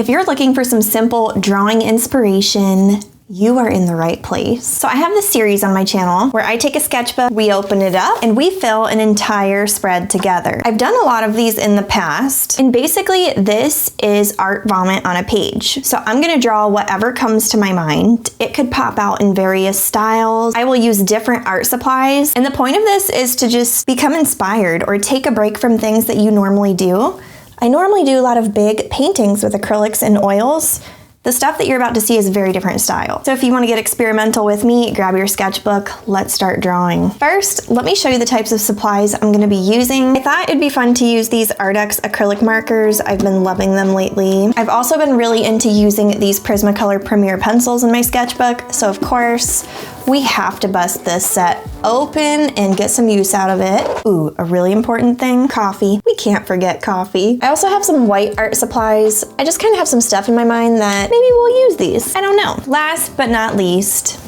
If you're looking for some simple drawing inspiration, you are in the right place. So I have this series on my channel where I take a sketchbook, we open it up, and we fill an entire spread together. I've done a lot of these in the past, and basically this is art vomit on a page. So I'm gonna draw whatever comes to my mind. It could pop out in various styles. I will use different art supplies, and the point of this is to just become inspired or take a break from things that you normally do. I normally do a lot of big paintings with acrylics and oils. The stuff that you're about to see is a very different style. So if you want to get experimental with me, grab your sketchbook, let's start drawing. First, let me show you the types of supplies I'm going to be using. I thought it'd be fun to use these Ardex acrylic markers. I've been loving them lately. I've also been really into using these Prismacolor Premier pencils in my sketchbook, so of course, we have to bust this set open and get some use out of it. Ooh, a really important thing, coffee. We can't forget coffee. I also have some white art supplies. I just kind of have some stuff in my mind that maybe we'll use these. I don't know. Last but not least,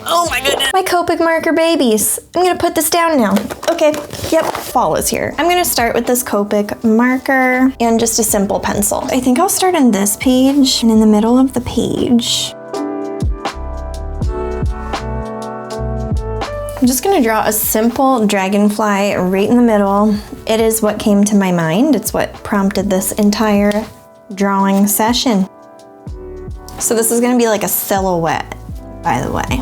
oh my goodness, my Copic marker babies. I'm gonna put this down now. Okay, yep, fall is here. I'm gonna start with this Copic marker and just a simple pencil. I think I'll start on this page and in the middle of the page. I'm just gonna draw a simple dragonfly right in the middle. It is what came to my mind. It's what prompted this entire drawing session. So this is gonna be like a silhouette, by the way.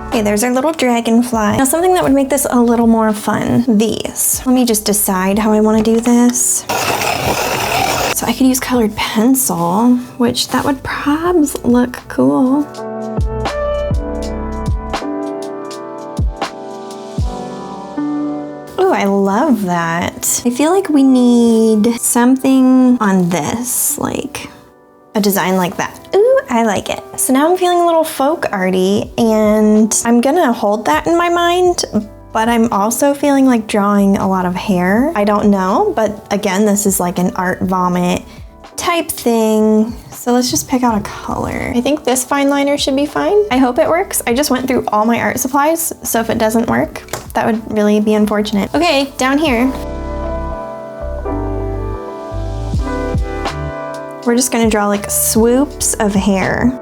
Okay, there's our little dragonfly. Now something that would make this a little more fun, these. Let me just decide how I wanna do this. So I could use colored pencil, which that would probably look cool. Ooh, I love that. I feel like we need something on this, like a design like that. Ooh, I like it. So now I'm feeling a little folk arty, and I'm gonna hold that in my mind, but I'm also feeling like drawing a lot of hair. I don't know, but again, this is like an art vomit type thing. So let's just pick out a color. I think this fine liner should be fine. I hope it works. I just went through all my art supplies, so if it doesn't work, that would really be unfortunate. Okay, down here. We're just gonna draw like swoops of hair.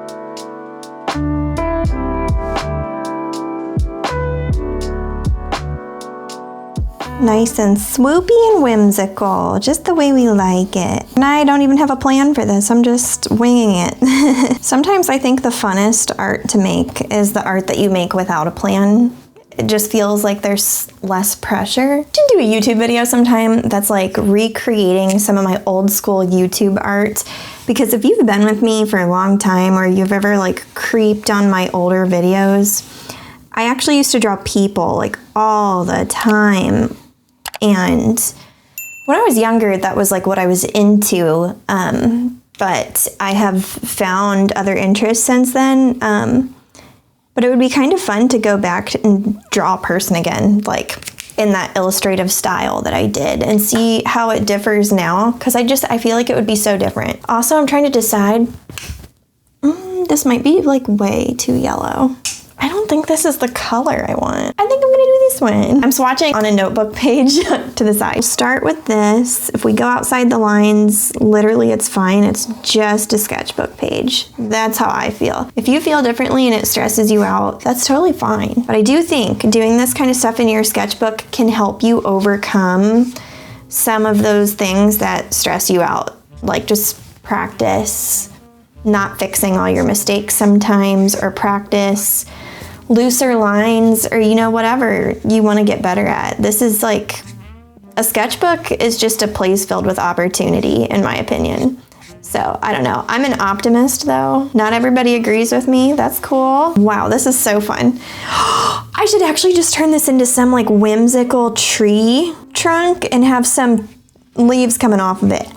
Nice and swoopy and whimsical, just the way we like it. And I don't even have a plan for this, I'm just winging it. Sometimes I think the funnest art to make is the art that you make without a plan. It just feels like there's less pressure. To do a YouTube video sometime that's like recreating some of my old school YouTube art, because if you've been with me for a long time or you've ever like creeped on my older videos, I actually used to draw people like all the time. And when I was younger, that was like what I was into, but I have found other interests since then. But it would be kind of fun to go back and draw a person again, like in that illustrative style that I did, and see how it differs now, because I feel like it would be so different. Also, I'm trying to decide, this might be like way too yellow. I don't think this is the color I want. I think I'm gonna do this one. I'm swatching on a notebook page to the side. We'll start with this. If we go outside the lines, literally it's fine. It's just a sketchbook page. That's how I feel. If you feel differently and it stresses you out, that's totally fine. But I do think doing this kind of stuff in your sketchbook can help you overcome some of those things that stress you out. Like just practice not fixing all your mistakes sometimes, or practice looser lines, or whatever you want to get better at. This is like, a sketchbook is just a place filled with opportunity, in my opinion. So I don't know, I'm an optimist though. Not everybody agrees with me, that's cool. Wow, this is so fun. I should actually just turn this into some like whimsical tree trunk and have some leaves coming off of it.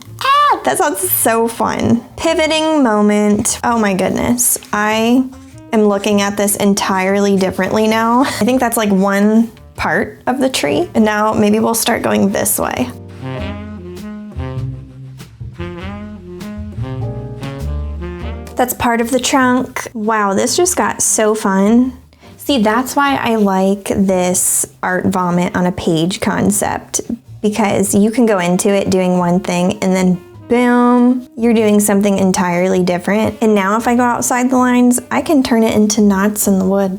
That sounds so fun. Pivoting moment. Oh my goodness. I am looking at this entirely differently now. I think that's like one part of the tree. And now maybe we'll start going this way. That's part of the trunk. Wow, this just got so fun. See, that's why I like this art vomit on a page concept, because you can go into it doing one thing and then boom, you're doing something entirely different. And now if I go outside the lines, I can turn it into knots in the wood.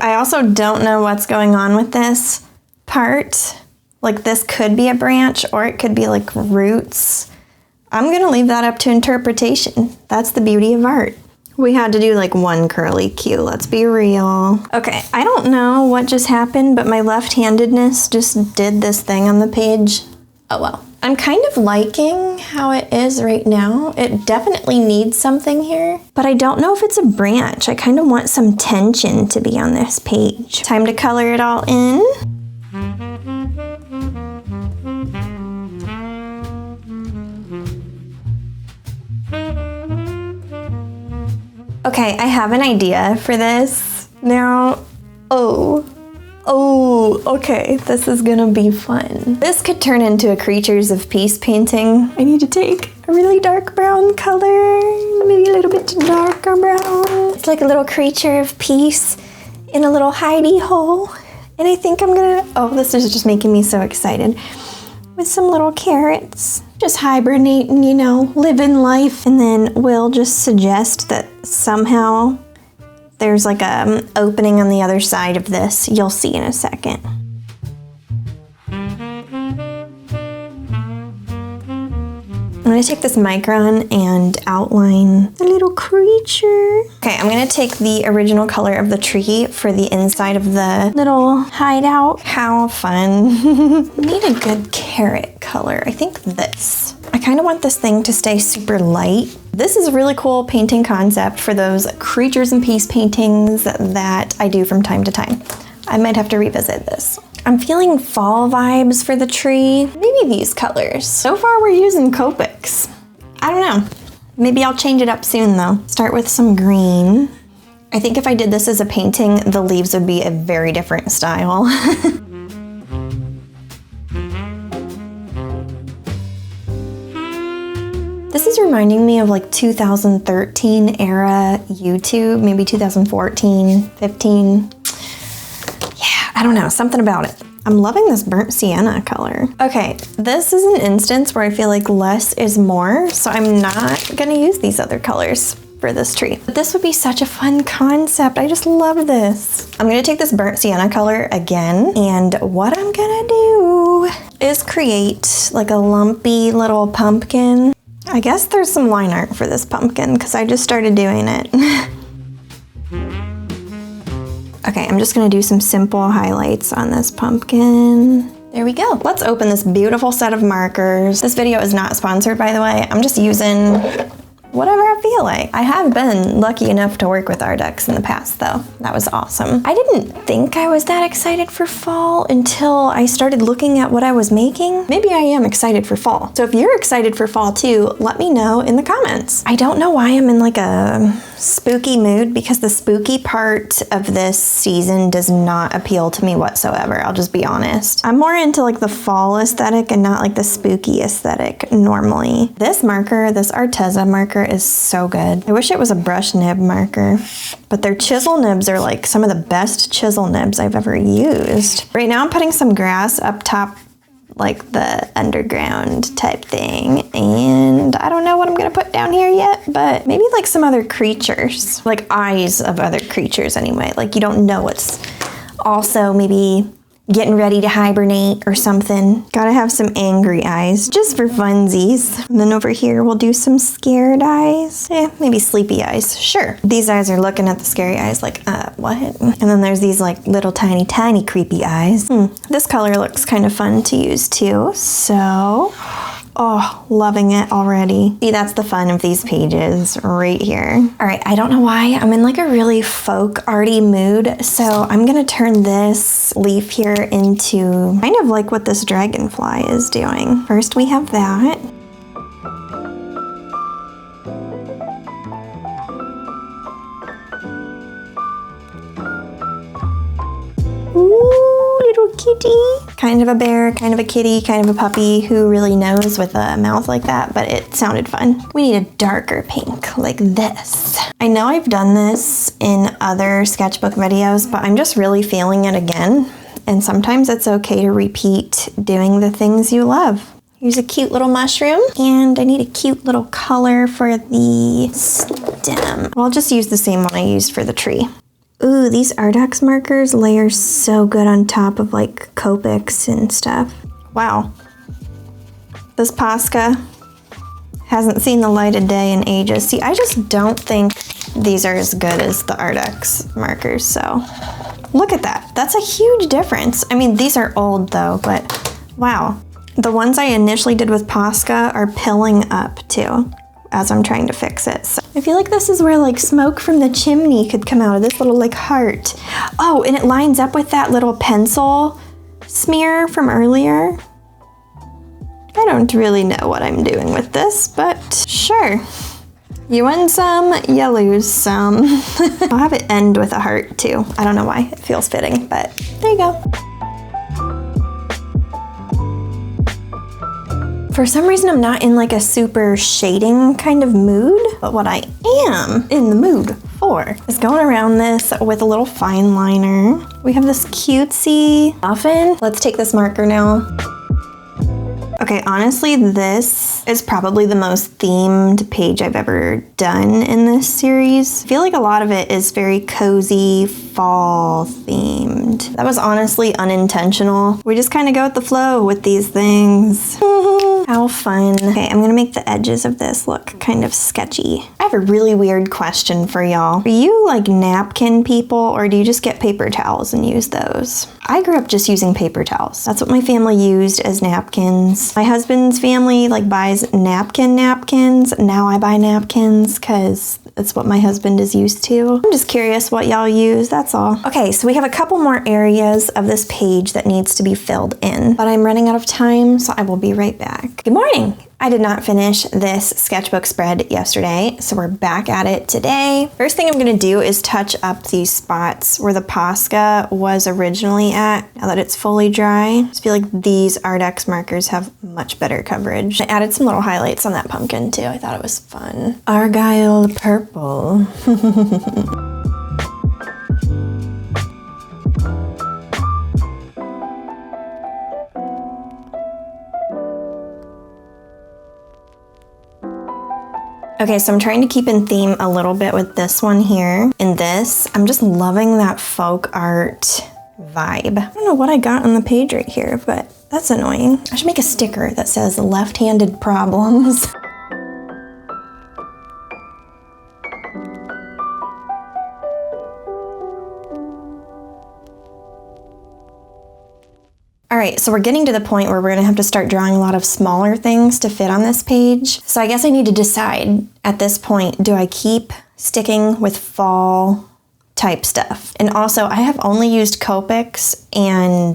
I also don't know what's going on with this part. Like this could be a branch or it could be like roots. I'm gonna leave that up to interpretation. That's the beauty of art. We had to do like one curly Q, let's be real. Okay, I don't know what just happened, but my left-handedness just did this thing on the page. Oh well. I'm kind of liking how it is right now. It definitely needs something here, but I don't know if it's a branch. I kind of want some tension to be on this page. Time to color it all in. Okay, I have an idea for this now. Oh, okay, this is gonna be fun. This could turn into a Creatures of Peace painting. I need to take a really dark brown color, maybe a little bit darker brown. It's like a little creature of peace in a little hidey hole. And I think I'm gonna, oh, this is just making me so excited. With some little carrots, just hibernating, you know, living life. And then we'll just suggest that somehow there's like a opening on the other side of this. You'll see in a second. I'm gonna take this micron and outline the little creature. Okay, I'm gonna take the original color of the tree for the inside of the little hideout. How fun. We need a good carrot color. I think this. I kind of want this thing to stay super light. This is a really cool painting concept for those Creatures and Peace paintings that I do from time to time. I might have to revisit this. I'm feeling fall vibes for the tree. Maybe these colors. So far we're using Copics. I don't know. Maybe I'll change it up soon though. Start with some green. I think if I did this as a painting, the leaves would be a very different style. This is reminding me of like 2013 era YouTube, maybe 2014, 15. I don't know, something about it. I'm loving this burnt sienna color. Okay, this is an instance where I feel like less is more, so I'm not gonna use these other colors for this tree. But this would be such a fun concept. I just love this. I'm gonna take this burnt sienna color again, and what I'm gonna do is create like a lumpy little pumpkin. I guess there's some line art for this pumpkin because I just started doing it. Okay, I'm just gonna do some simple highlights on this pumpkin. There we go. Let's open this beautiful set of markers. This video is not sponsored, by the way. I'm just using whatever I feel like. I have been lucky enough to work with Ardex in the past though. That was awesome. I didn't think I was that excited for fall until I started looking at what I was making. Maybe I am excited for fall. So if you're excited for fall too, let me know in the comments. I don't know why I'm in like a spooky mood because the spooky part of this season does not appeal to me whatsoever. I'll just be honest. I'm more into like the fall aesthetic and not like the spooky aesthetic normally. This marker, this Arteza marker is so good. I wish it was a brush nib marker, but their chisel nibs are like some of the best chisel nibs I've ever used. Right now I'm putting some grass up top, like the underground type thing, and I don't know what I'm gonna put down here yet, but maybe like some other creatures, like eyes of other creatures anyway. Like you don't know what's also maybe getting ready to hibernate or something. Gotta have some angry eyes, just for funsies. And then over here, we'll do some scared eyes. Maybe sleepy eyes, sure. These eyes are looking at the scary eyes like, what? And then there's these like little tiny, tiny creepy eyes. This color looks kind of fun to use too, so. Oh, loving it already. See, that's the fun of these pages right here. All right, I don't know why. I'm in like a really folk arty mood. So I'm gonna turn this leaf here into kind of like what this dragonfly is doing. First we have that. Ooh, little kitty. Kind of a bear, kind of a kitty, kind of a puppy. Who really knows with a mouth like that, but it sounded fun. We need a darker pink like this. I know I've done this in other sketchbook videos, but I'm just really feeling it again. And sometimes it's okay to repeat doing the things you love. Here's a cute little mushroom, and I need a cute little color for the stem. I'll just use the same one I used for the tree. Ooh, these Artex markers layer so good on top of like Copics and stuff. Wow. This Posca hasn't seen the light of day in ages. See, I just don't think these are as good as the Artex markers, so look at that. That's a huge difference. I mean, these are old though, but wow. The ones I initially did with Posca are pilling up too as I'm trying to fix it. So I feel like this is where like smoke from the chimney could come out of this little like heart. Oh, and it lines up with that little pencil smear from earlier. I don't really know what I'm doing with this, but sure. You win some, you lose some. I'll have it end with a heart too. I don't know why, it feels fitting, but there you go. For some reason, I'm not in like a super shading kind of mood, but what I am in the mood for is going around this with a little fine liner. We have this cutesy muffin. Let's take this marker now. Okay, honestly, this is probably the most themed page I've ever done in this series. I feel like a lot of it is very cozy, fall themed. That was honestly unintentional. We just kind of go with the flow with these things. How fun. Okay, I'm gonna make the edges of this look kind of sketchy. I have a really weird question for y'all. Are you like napkin people, or do you just get paper towels and use those? I grew up just using paper towels. That's what my family used as napkins. My husband's family like buys napkins. Now I buy napkins because it's what my husband is used to. I'm just curious what y'all use, that's all. Okay, so we have a couple more areas of this page that needs to be filled in, but I'm running out of time, so I will be right back. Good morning. I did not finish this sketchbook spread yesterday, so we're back at it today. First thing I'm gonna do is touch up these spots where the Posca was originally at, now that it's fully dry. I just feel like these Artex markers have much better coverage. I added some little highlights on that pumpkin too. I thought it was fun. Argyle purple. Okay, so I'm trying to keep in theme a little bit with this one here. In this, I'm just loving that folk art vibe. I don't know what I got on the page right here, but that's annoying. I should make a sticker that says left-handed problems. All right, so we're getting to the point where we're gonna have to start drawing a lot of smaller things to fit on this page. So I guess I need to decide at this point, do I keep sticking with fall type stuff? And also, I have only used Copics and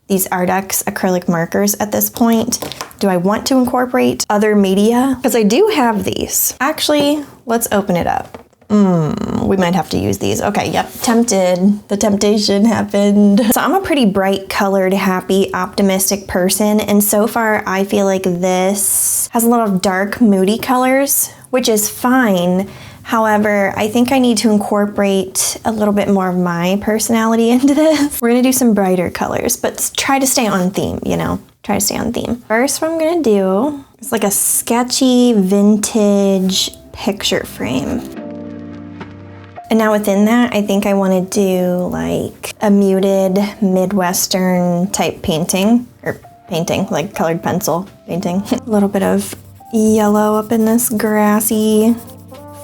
these Artex acrylic markers at this point. Do I want to incorporate other media? Because I do have these. Actually, let's open it up. We might have to use these. Okay, yep, tempted. The temptation happened. So I'm a pretty bright colored, happy, optimistic person, and so far I feel like this has a lot of dark, moody colors, which is fine. However, I think I need to incorporate a little bit more of my personality into this. We're gonna do some brighter colors, but try to stay on theme, you know? Try to stay on theme. First, what I'm gonna do is like a sketchy, vintage picture frame. And now within that, I think I want to do like a muted Midwestern type painting, or painting, like colored pencil painting. A little bit of yellow up in this grassy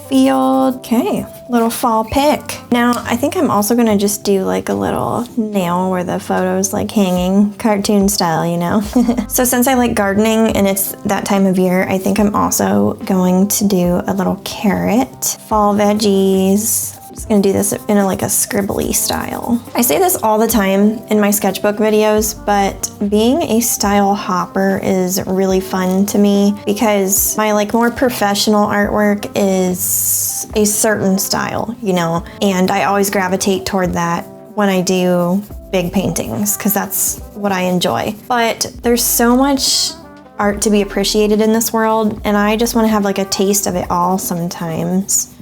field. Okay, little fall pick. Now, I think I'm also gonna just do like a little nail where the photo's like hanging, cartoon style, you know? So since I like gardening and it's that time of year, I think I'm also going to do a little carrot, fall veggies. I'm just gonna do this in like a scribbly style. I say this all the time in my sketchbook videos, but being a style hopper is really fun to me because my like more professional artwork is a certain style, you know, and I always gravitate toward that when I do big paintings, because that's what I enjoy. But there's so much art to be appreciated in this world, and I just want to have like a taste of it all sometimes.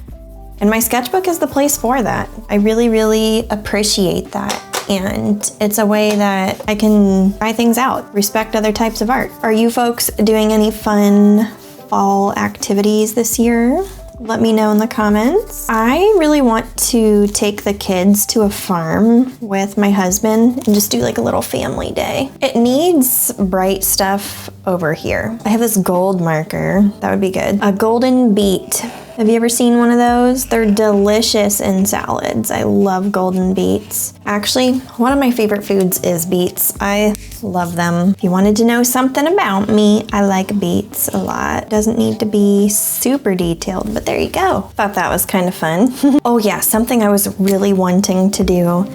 And my sketchbook is the place for that. I really, really appreciate that. And it's a way that I can try things out, respect other types of art. Are you folks doing any fun fall activities this year? Let me know in the comments. I really want to take the kids to a farm with my husband and just do like a little family day. It needs bright stuff over here. I have this gold marker. That would be good. A golden beet. Have you ever seen one of those? They're delicious in salads. I love golden beets. Actually, one of my favorite foods is beets. I love them. If you wanted to know something about me, I like beets a lot. Doesn't need to be super detailed, but there you go. Thought that was kind of fun. Oh yeah, something I was really wanting to do.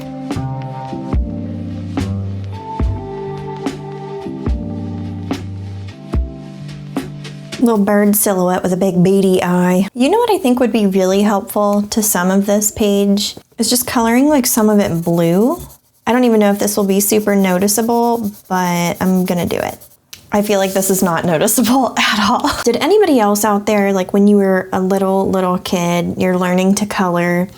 Little bird silhouette with a big beady eye. You know what I think would be really helpful to some of this page is just coloring like some of it blue. I don't even know if this will be super noticeable, but I'm gonna do it. I feel like this is not noticeable at all. Did anybody else out there, like when you were a little kid, you're learning to color,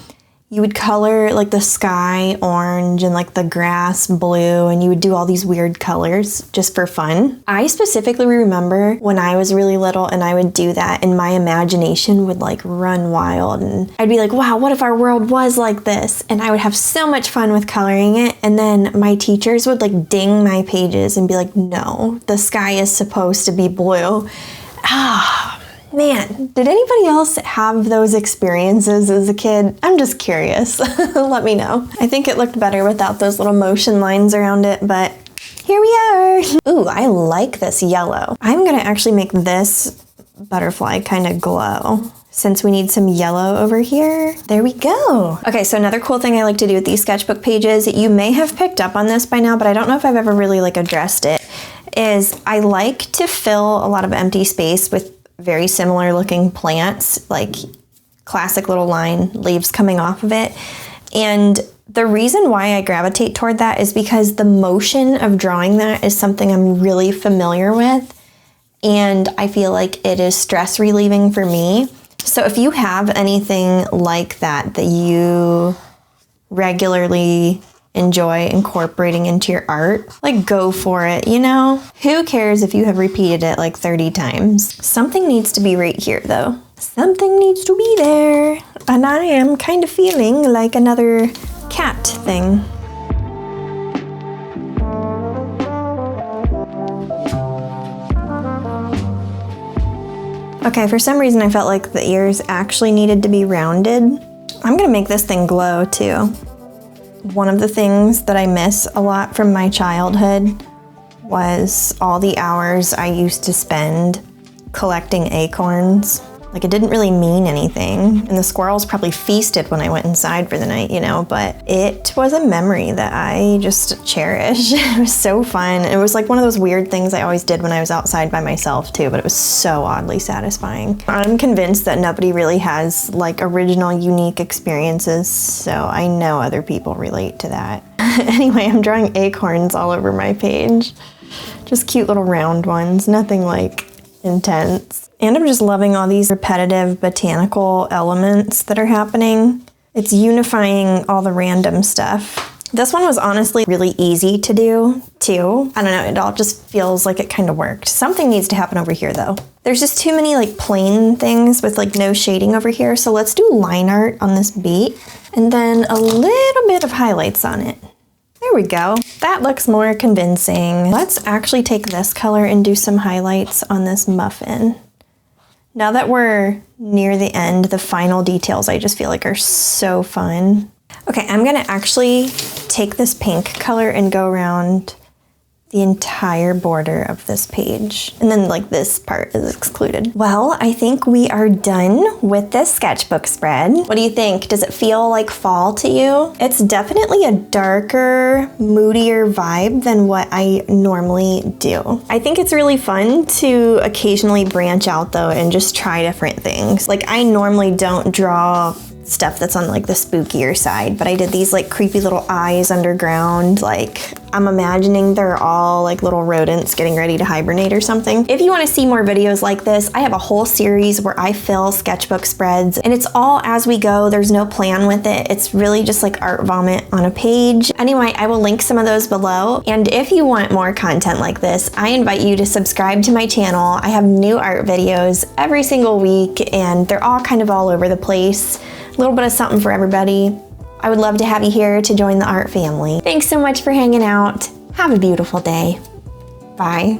you would color like the sky orange and like the grass blue, and you would do all these weird colors just for fun? I specifically remember when I was really little and I would do that and my imagination would like run wild, and I'd be like, wow, what if our world was like this? And I would have so much fun with coloring it, and then my teachers would like ding my pages and be like, no, the sky is supposed to be blue. Man, did anybody else have those experiences as a kid? I'm just curious. Let me know. I think it looked better without those little motion lines around it, but here we are. Ooh, I like this yellow. I'm gonna actually make this butterfly kind of glow, since we need some yellow over here. There we go. Okay, so another cool thing I like to do with these sketchbook pages, you may have picked up on this by now, but I don't know if I've ever really like addressed it, is I like to fill a lot of empty space with very similar looking plants, like classic little line leaves coming off of it. And the reason why I gravitate toward that is because the motion of drawing that is something I'm really familiar with, and I feel like it is stress relieving for me. So if you have anything like that that you regularly enjoy incorporating into your art, like go for it, you know? Who cares if you have repeated it like 30 times? Something needs to be right here though. Something needs to be there. And I am kind of feeling like another cat thing. Okay, for some reason I felt like the ears actually needed to be rounded. I'm gonna make this thing glow too. One of the things that I miss a lot from my childhood was all the hours I used to spend collecting acorns. Like, it didn't really mean anything, and the squirrels probably feasted when I went inside for the night, you know, but it was a memory that I just cherish. It was so fun. It was like one of those weird things I always did when I was outside by myself too, but it was so oddly satisfying. I'm convinced that nobody really has like original, unique experiences, so I know other people relate to that. Anyway, I'm drawing acorns all over my page. Just cute little round ones, nothing like intense. And I'm just loving all these repetitive botanical elements that are happening. It's unifying all the random stuff. This one was honestly really easy to do too. I don't know, it all just feels like it kind of worked. Something needs to happen over here though. There's just too many like plain things with like no shading over here, so let's do line art on this beet and then a little bit of highlights on it. There we go. That looks more convincing. Let's actually take this color and do some highlights on this muffin. Now that we're near the end, the final details I just feel like are so fun. Okay, I'm gonna actually take this pink color and go around the entire border of this page. And then like this part is excluded. Well, I think we are done with this sketchbook spread. What do you think? Does it feel like fall to you? It's definitely a darker, moodier vibe than what I normally do. I think it's really fun to occasionally branch out though and just try different things. Like, I normally don't draw stuff that's on like the spookier side, but I did these like creepy little eyes underground. Like I'm imagining they're all like little rodents getting ready to hibernate or something. If you want to see more videos like this, I have a whole series where I fill sketchbook spreads, and it's all as we go. There's no plan with it. It's really just like art vomit on a page. Anyway, I will link some of those below. And if you want more content like this, I invite you to subscribe to my channel. I have new art videos every single week, and they're all kind of all over the place. A little bit of something for everybody. I would love to have you here to join the art family. Thanks so much for hanging out. Have a beautiful day. Bye.